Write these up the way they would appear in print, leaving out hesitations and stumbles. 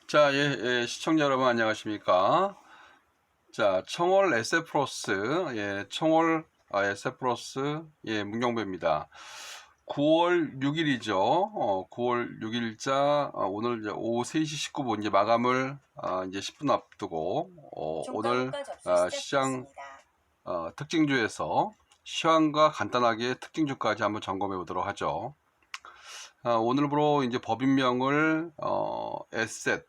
자, 시청자 여러분 안녕하십니까? 자, 청월 에세프로스, 청월 에세프로스, 문경배입니다. 9월 6일이죠. 9월 6일자 오늘 이제 오후 3시 19분 이제 마감을 이제 10분 앞두고 오늘 시장 특징주에서 시황과 간단하게 특징주까지 한번 점검해 보도록 하죠. 오늘부로 이제 법인명을 에셋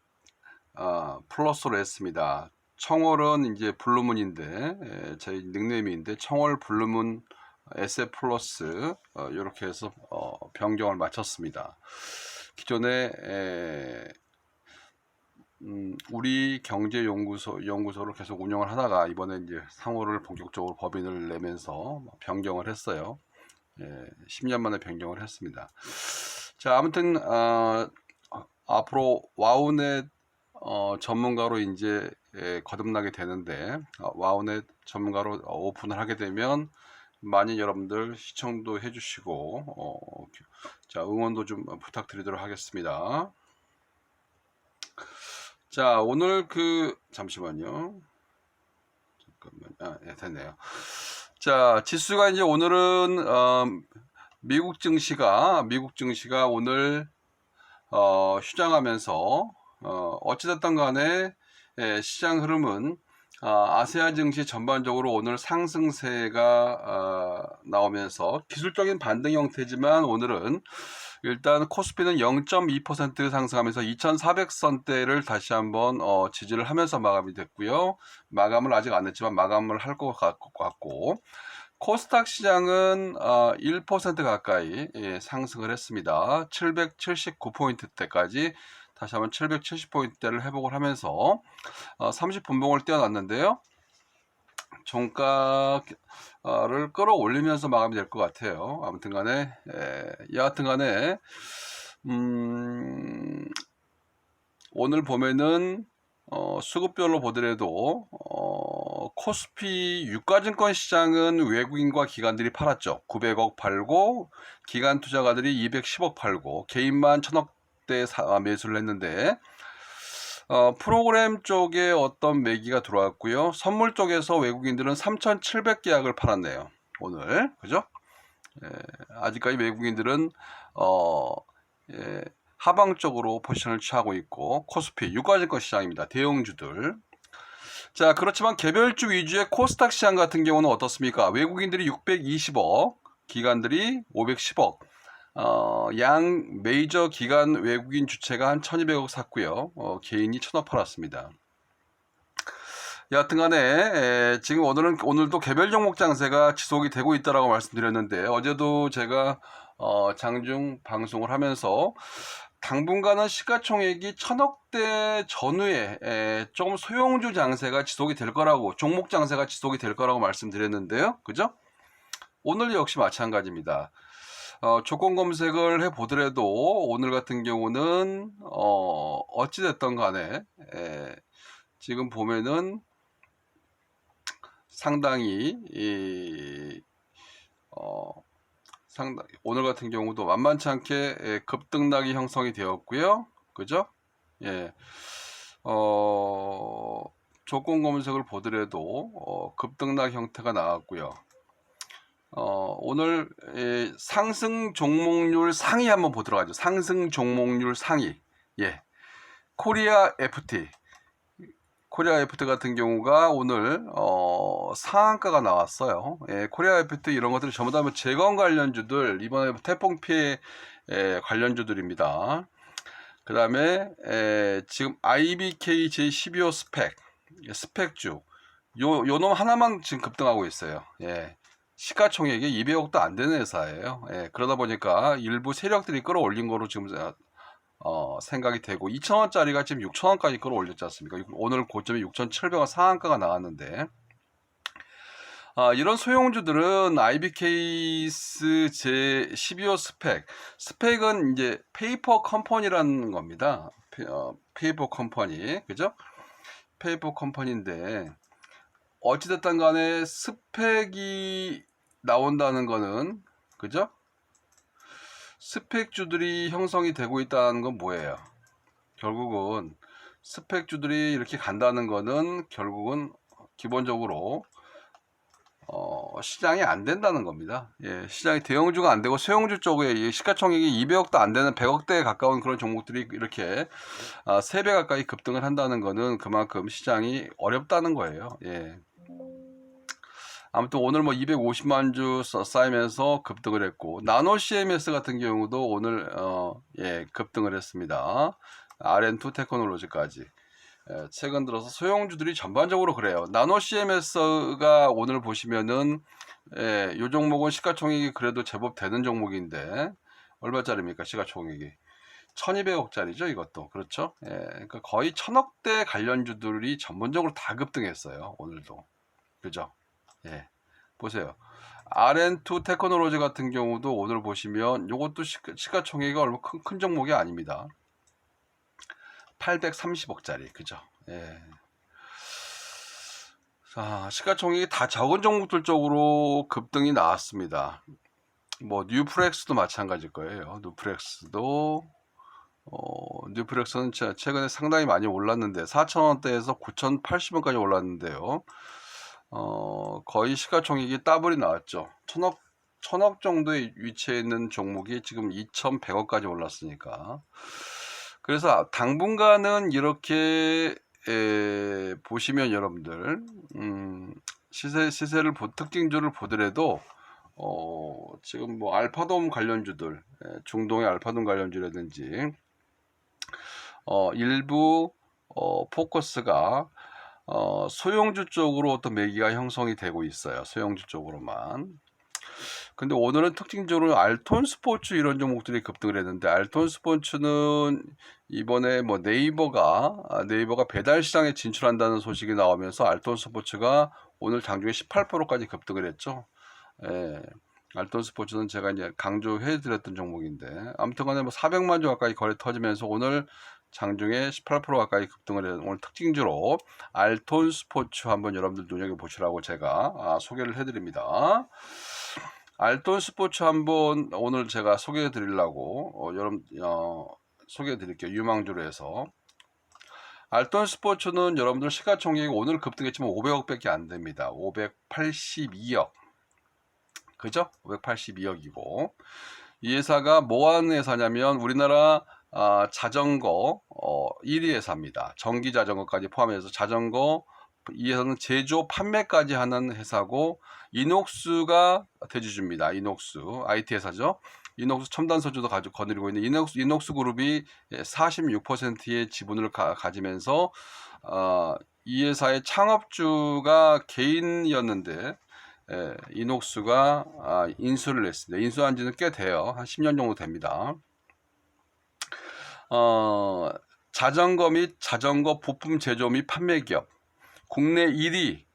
플러스로 했습니다. 청월은 이제 블루문인데 저희 닉네임인데 청월 블루문 에셋 플러스 이렇게 해서 변경을 마쳤습니다. 기존에 우리 경제연구소를 계속 운영을 하다가 이번에 이제 상호를 본격적으로 법인을 내면서 변경을 했어요. 10년 만에 변경을 했습니다. 자, 아무튼 앞으로 와우넷 전문가로 이제 거듭나게 되는데 와우넷 전문가로 오픈을 하게 되면 많이 여러분들 시청도 해주시고 자, 응원도 좀 부탁드리도록 하겠습니다. 자, 오늘 잠시만요. 잠깐만, 됐네요. 자, 지수가 이제 오늘은 미국 증시가 오늘 휴장하면서 어찌됐든 간에 시장 흐름은 아세아 증시 전반적으로 오늘 상승세가 나오면서 기술적인 반등 형태지만 오늘은 일단 코스피는 0.2% 상승하면서 2400선대를 다시 한번 지지를 하면서 마감이 됐고요. 마감을 아직 안 했지만 마감을 할 것 같고 코스닥 시장은 1% 가까이 상승을 했습니다. 779포인트대까지 다시 한번 770포인트대를 회복을 하면서 30분봉을 뛰어났는데요. 종가를 끌어올리면서 마감이 될 것 같아요. 아무튼 간에 여하튼 간에 오늘 보면은 수급별로 보더라도 코스피 유가증권 시장은 외국인과 기관들이 팔았죠. 900억 팔고 기관 투자가들이 210억 팔고 개인만 1000억대 매수를 했는데 프로그램 쪽에 어떤 매기가 들어왔고요. 선물 쪽에서 외국인들은 3,700계약을 팔았네요. 오늘 그죠? 아직까지 외국인들은 하방적으로 포지션을 취하고 있고 코스피 유가증권 시장입니다. 대형주들. 자, 그렇지만 개별주 위주의 코스닥 시장 같은 경우는 어떻습니까? 외국인들이 620억, 기관들이 510억. 양 메이저 기관 외국인 주체가 한 1200억 샀고요. 개인이 1000억 팔았습니다. 여하튼 간에 지금 오늘도 개별 종목 장세가 지속이 되고 있다라고 말씀드렸는데 어제도 제가 장중 방송을 하면서 당분간은 시가총액이 1000억대 전후에 조금 소형주 장세가 지속이 될 거라고 종목 장세가 지속이 될 거라고 말씀드렸는데요. 그죠? 오늘 역시 마찬가지입니다. 조건 검색을 해보더라도 오늘 같은 경우는 어찌됐든 간에 지금 보면은 상당히 오늘 같은 경우도 만만치 않게 급등락이 형성이 되었고요. 그죠? 예. 조건 검색을 보더라도 급등락 형태가 나왔고요. 오늘 상승 종목률 상위 한번 보도록 하죠. 상승 종목률 상위. 예. 코리아 FT 같은 경우가 오늘 상한가가 나왔어요. 코리아 FT 이런 것들이 전부 다 재건 관련주들, 이번에 태풍 피해 관련주들입니다. 그 다음에 지금 IBK 제12호 스펙주 요 놈 하나만 지금 급등하고 있어요. 시가총액이 200억도 안 되는 회사예요. 그러다 보니까 일부 세력들이 끌어올린 거로 지금 생각이 되고 2,000원짜리가 지금 6,000원까지 끌어올렸지 않습니까? 오늘 고점이 6,700원 상한가가 나왔는데 이런 소형주들은 IBK스 제12호 스펙은 이제 페이퍼 컴퍼니라는 겁니다. 페이퍼 컴퍼니 그죠? 페이퍼 컴퍼니인데 어찌됐든 간에 스펙이 나온다는 거는 그죠? 스펙주들이 형성이 되고 있다는 건 뭐예요? 결국은 스펙주들이 이렇게 간다는 거는 결국은 기본적으로 시장이 안 된다는 겁니다. 예, 시장이 대형주가 안 되고 소형주 쪽에 시가총액이 200억도 안 되는 100억대에 가까운 그런 종목들이 이렇게 3배 가까이 급등을 한다는 거는 그만큼 시장이 어렵다는 거예요. 예. 아무튼 오늘 뭐 250만 주 쌓이면서 급등을 했고, 나노 CMS 같은 경우도 오늘 급등을 했습니다. RN2 테크놀로지까지. 최근 들어서 소형주들이 전반적으로 그래요. 나노 CMS가 오늘 보시면은 이 종목은 시가총액이 그래도 제법 되는 종목인데 얼마짜리입니까? 시가총액이 1200억짜리죠, 이것도. 그렇죠? 그러니까 거의 1000억대 관련주들이 전반적으로 다 급등했어요, 오늘도. 그죠? 예. 보세요. RN2 테크놀로지 같은 경우도 오늘 보시면 이것도 시가총액이 얼마 큰 종목이 아닙니다. 830억짜리. 그죠? 예. 자, 시가총액이 다 적은 종목들 쪽으로 급등이 나왔습니다. 뭐 뉴프렉스도 마찬가지일 거예요. 뉴프렉스는 최근에 상당히 많이 올랐는데 4,000원대에서 9,080원까지 올랐는데요. 거의 시가총액이 더블이 나왔죠. 1000억 정도에 위치해 있는 종목이 지금 2100억까지 올랐으니까. 그래서 당분간은 이렇게 보시면 여러분들 시세를 특징주를 보더라도 지금 뭐 알파돔 관련주들, 중동의 알파돔 관련주라든지 일부 포커스가 소형주 쪽으로 어떤 매기가 형성이 되고 있어요. 소형주 쪽으로만. 근데 오늘은 특징적으로 알톤 스포츠 이런 종목들이 급등을 했는데, 알톤 스포츠는 이번에 뭐 네이버가 배달 시장에 진출한다는 소식이 나오면서 알톤 스포츠가 오늘 장중에 18%까지 급등을 했죠. 예. 알톤 스포츠는 제가 이제 강조해 드렸던 종목인데, 아무튼간에 뭐 400만 주 가까이 거래 터지면서 오늘 장중에 18% 가까이 급등을 해서 오늘 특징주로 알톤 스포츠 한번 여러분들 눈여겨보시라고 제가 소개를 해드립니다. 알톤 스포츠 한번 오늘 제가 소개해 드리려고 여러분 소개해 드릴게요. 유망주로 해서. 알톤 스포츠는 여러분들 시가총액이 오늘 급등했지만 500억 밖에 안 됩니다. 582억. 그죠? 582억이고. 이 회사가 뭐 하는 회사냐면 우리나라 자전거 1위 회사입니다. 전기 자전거까지 포함해서 자전거 이 회사는 제조 판매까지 하는 회사고, 이녹스가 대주주입니다. 이녹스 IT 회사죠. 이녹스 첨단 소주도 거느리고 있는 이녹스 그룹이 46%의 지분을 가지면서 이 회사의 창업주가 개인이었는데 이녹스가 인수를 했습니다. 인수한 지는 꽤 돼요. 한 10년 정도 됩니다. 자전거 및 자전거 부품 제조 및 판매 기업, 국내 1위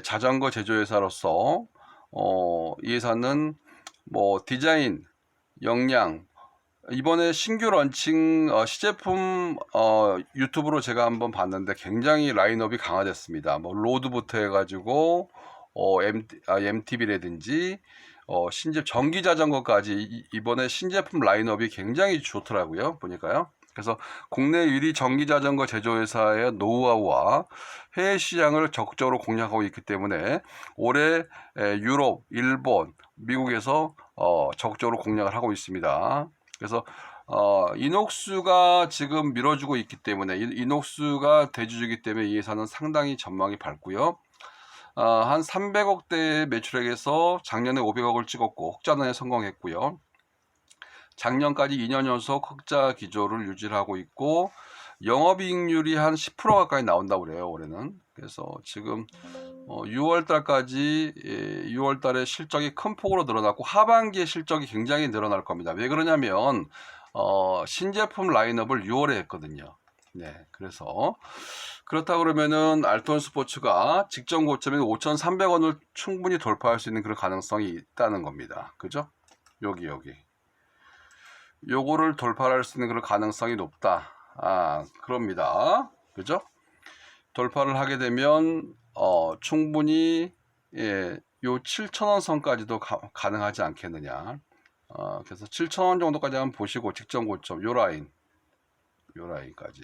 자전거 제조회사로서 이 회사는 뭐 디자인, 역량, 이번에 신규 런칭 시제품 유튜브로 제가 한번 봤는데 굉장히 라인업이 강화됐습니다. 뭐 로드부터 해가지고 MTB라든지 전기 자전거까지 이번에 신제품 라인업이 굉장히 좋더라고요. 보니까요. 그래서 국내 1위 전기 자전거 제조회사의 노하우와 해외 시장을 적극적으로 공략하고 있기 때문에 올해 유럽, 일본, 미국에서 적극적으로 공략을 하고 있습니다. 그래서 이녹스가 지금 밀어주고 있기 때문에 이녹스가 대주주이기 때문에 이 회사는 상당히 전망이 밝고요. 한 300억대 매출액에서 작년에 500억을 찍었고 흑자난에 성공했고요. 작년까지 2년 연속 흑자 기조를 유지하고 있고 영업이익률이 한 10% 가까이 나온다고 그래요, 올해는. 그래서 지금 6월 달까지 6월 달에 실적이 큰 폭으로 늘어났고 하반기에 실적이 굉장히 늘어날 겁니다. 왜 그러냐면 신제품 라인업을 6월에 했거든요. 네, 그래서 그렇다 그러면은 알톤 스포츠가 직전 고점인 5,300원을 충분히 돌파할 수 있는 그런 가능성이 있다는 겁니다. 그죠? 여기 요거를 돌파할 수 있는 그런 가능성이 높다. 그럽니다. 그죠? 돌파를 하게 되면 충분히 요 7,000원 선까지도 가능하지 않겠느냐. 그래서 7,000원 정도까지 한번 보시고 직전 고점 요 라인까지.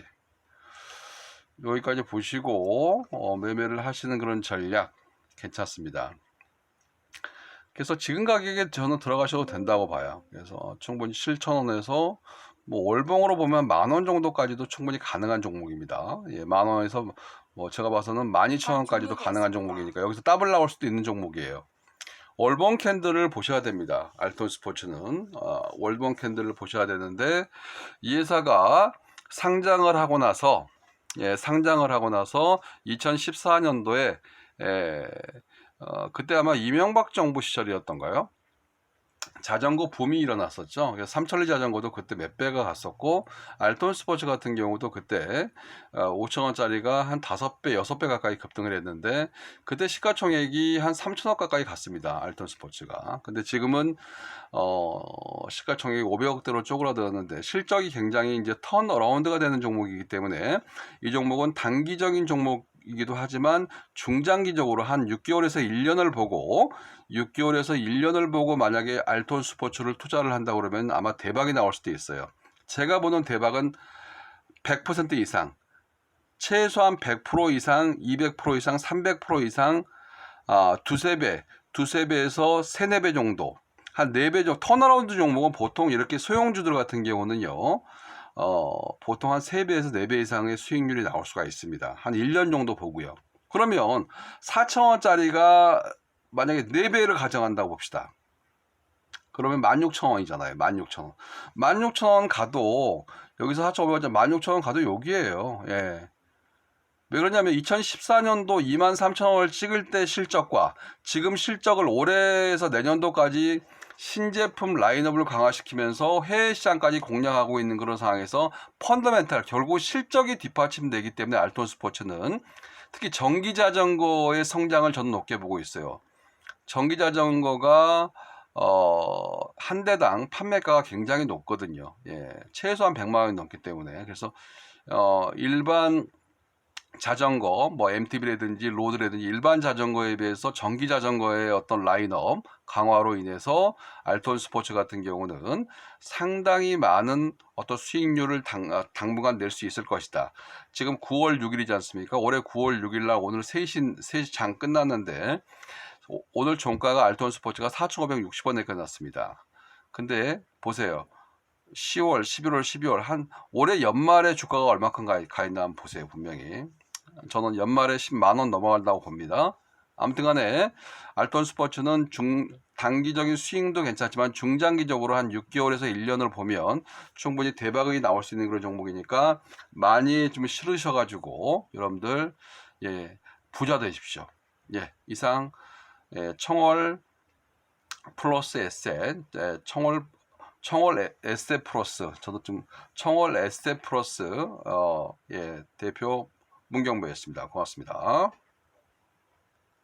여기까지 보시고 매매를 하시는 그런 전략 괜찮습니다. 그래서 지금 가격에 저는 들어가셔도 된다고 봐요. 그래서 충분히 7,000원에서 뭐 월봉으로 보면 10,000원 정도까지도 충분히 가능한 종목입니다. 예, 10,000원에서 뭐 제가 봐서는 12,000원까지도 가능한 종목이니까 여기서 더블 나올 수도 있는 종목이에요. 월봉 캔들을 보셔야 됩니다. 알톤 스포츠는 월봉 캔들을 보셔야 되는데 이 회사가 상장을 하고 나서 2014년도에 그때 아마 이명박 정부 시절이었던가요? 자전거 붐이 일어났었죠. 그래서 삼천리 자전거도 그때 몇 배가 갔었고, 알톤 스포츠 같은 경우도 그때 5,000원짜리가 한 5배, 6배 가까이 급등을 했는데, 그때 시가총액이 한 3,000억 가까이 갔습니다. 알톤 스포츠가. 근데 지금은 시가총액이 500억대로 쪼그라들었는데, 실적이 굉장히 이제 턴어라운드가 되는 종목이기 때문에 이 종목은 단기적인 종목이기도 하지만 중장기적으로 한 6개월에서 1년을 보고 1년을 보고 만약에 알톤 스포츠를 투자를 한다 그러면 아마 대박이 나올 수도 있어요. 제가 보는 대박은 100% 이상, 최소한 100% 이상, 200% 이상, 300% 이상, 두세 배에서 세네 배 정도, 한 4배 정도, 턴어라운드 종목은 보통 이렇게 소형주들 같은 경우는요, 보통 한 3배에서 4배 이상의 수익률이 나올 수가 있습니다. 한 1년 정도 보고요. 그러면 4,000원짜리가 만약에 4배를 가정한다고 봅시다. 그러면 16,000원이잖아요. 16,000원. 16,000원 가도, 여기서 4,500원, 16,000원 가도 여기에요. 예. 왜 그러냐면 2014년도 23,000원을 찍을 때 실적과 지금 실적을 올해에서 내년도까지 신제품 라인업을 강화시키면서 해외 시장까지 공략하고 있는 그런 상황에서 펀더멘탈, 결국 실적이 뒷받침되기 때문에 알톤 스포츠는 특히 전기자전거의 성장을 저는 높게 보고 있어요. 전기자전거가 한 대당 판매가가 굉장히 높거든요. 예, 최소한 100만 원이 넘기 때문에. 그래서 일반 자전거, 뭐 MTB라든지 로드라든지 일반 자전거에 비해서 전기 자전거의 어떤 라인업 강화로 인해서 알톤 스포츠 같은 경우는 상당히 많은 어떤 수익률을 당분간 낼 수 있을 것이다. 지금 9월 6일이지 않습니까? 올해 9월 6일 날 오늘 3시 장 끝났는데 오늘 종가가 알톤 스포츠가 4,560원에 끝났습니다. 근데 보세요. 10월, 11월, 12월 한 올해 연말에 주가가 얼마큼 가 있나 한번 보세요. 분명히 저는 연말에 10만 원 넘어간다고 봅니다. 아무튼 간에 알톤 스포츠는 단기적인 스윙도 괜찮지만 중장기적으로 한 6개월에서 1년을 보면 충분히 대박이 나올 수 있는 그런 종목이니까 많이 좀 실으셔가지고 여러분들 부자 되십시오. 이상 청월 플러스 에셋, 청월 에셋 플러스, 저도 좀 청월 에셋 플러스 대표 문경부였습니다. 고맙습니다.